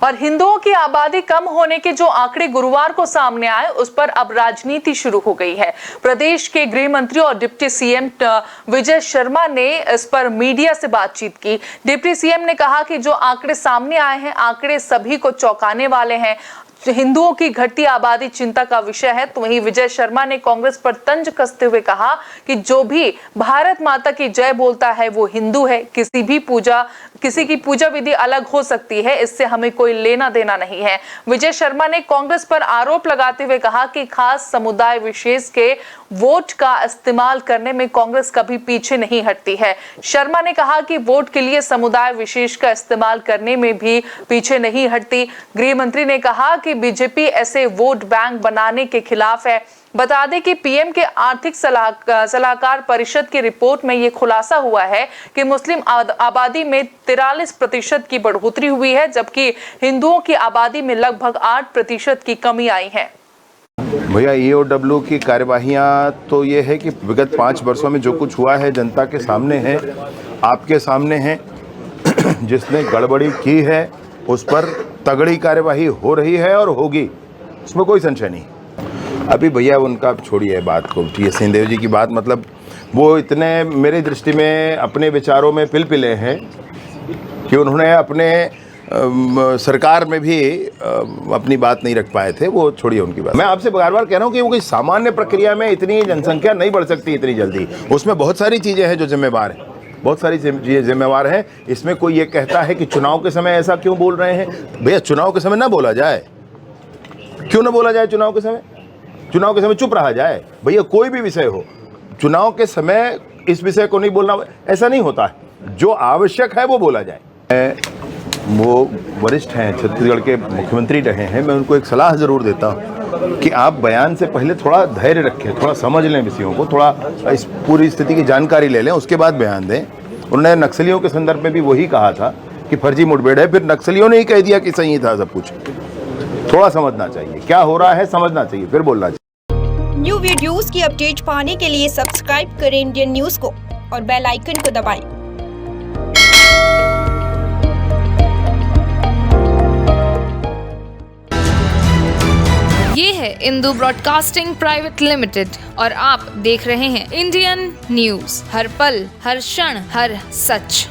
और हिंदुओं की आबादी कम होने के जो आंकड़े गुरुवार को सामने आए उस पर अब राजनीति शुरू हो गई है। प्रदेश के गृह मंत्री और डिप्टी सीएम विजय शर्मा ने इस पर मीडिया से बातचीत की। डिप्टी सीएम ने कहा कि जो आंकड़े सामने आए हैं, आंकड़े सभी को चौंकाने वाले हैं। हिंदुओं की घटती आबादी चिंता का विषय है। तो वहीं विजय शर्मा ने कांग्रेस पर तंज कसते हुए कहा कि जो भी भारत माता की जय बोलता है वो हिंदू है। किसी की पूजा विधि अलग हो सकती है, इससे हमें कोई लेना देना नहीं है। विजय शर्मा ने कांग्रेस पर आरोप लगाते हुए कहा कि खास समुदाय विशेष के वोट का इस्तेमाल करने में कांग्रेस कभी पीछे नहीं हटती है। शर्मा ने कहा कि वोट के लिए समुदाय विशेष का इस्तेमाल करने में भी पीछे नहीं हटती। गृह मंत्री ने कहा कि बीजेपी ऐसे वोट बैंक बनाने के खिलाफ है। बता दें कि पीएम के आर्थिक सलाहकार परिषद की रिपोर्ट में ये खुलासा हुआ है कि मुस्लिम आबादी में 43% की बढ़ोतरी हुई है, जबकि हिंदुओं की आबादी में लगभग 8% की कमी आई है। भैया ईओडब्ल्यू की कार्यवाहियां तो ये है कि विगत 5 वर्षों में जो कुछ हुआ है जनता के सामने है, आपके सामने है। जिसने गड़बड़ी की है उस पर तगड़ी कार्यवाही हो रही है और होगी, उसमें कोई संशय नहीं। अभी भैया उनका छोड़िए बात को, ये सिंहदेव जी की बात, मतलब वो इतने मेरी दृष्टि में अपने विचारों में पिलपिले हैं कि उन्होंने अपने सरकार में भी अपनी बात नहीं रख पाए थे। वो छोड़िए उनकी बात। मैं आपसे बार बार कह रहा हूँ कि वो कोई सामान्य प्रक्रिया में इतनी जनसंख्या नहीं बढ़ सकती इतनी जल्दी। उसमें बहुत सारी चीज़ें हैं जो जिम्मेवार हैं, बहुत सारी चीज़ें जिम्मेवार हैं। इसमें कोई ये कहता है कि चुनाव के समय ऐसा क्यों बोल रहे हैं। भैया चुनाव के समय ना बोला जाए, क्यों ना बोला जाए? चुनाव के समय चुप रहा जाए। भैया कोई भी विषय हो, चुनाव के समय इस विषय को नहीं बोलना, ऐसा नहीं होता है। जो आवश्यक है वो बोला जाए। वो वरिष्ठ हैं, छत्तीसगढ़ के मुख्यमंत्री रहे हैं। मैं उनको एक सलाह ज़रूर देता हूँ कि आप बयान से पहले थोड़ा धैर्य रखें, थोड़ा समझ लें विषयों को, थोड़ा इस पूरी स्थिति की जानकारी ले लें, उसके बाद बयान दें। उन्होंने नक्सलियों के संदर्भ में भी वही कहा था कि फर्जी मुठभेड़ है, फिर नक्सलियों ने ही कह दिया कि सही था सब कुछ। थोड़ा समझना चाहिए, क्या हो रहा है समझना चाहिए, फिर बोलना चाहिए। न्यू वीडियोस की अपडेट पाने के लिए सब्सक्राइब करें इंडियन न्यूज को और बेल आइकन को दबाएं। ये है इंदू ब्रॉडकास्टिंग प्राइवेट लिमिटेड और आप देख रहे हैं इंडियन न्यूज, हर पल, हर क्षण, हर सच।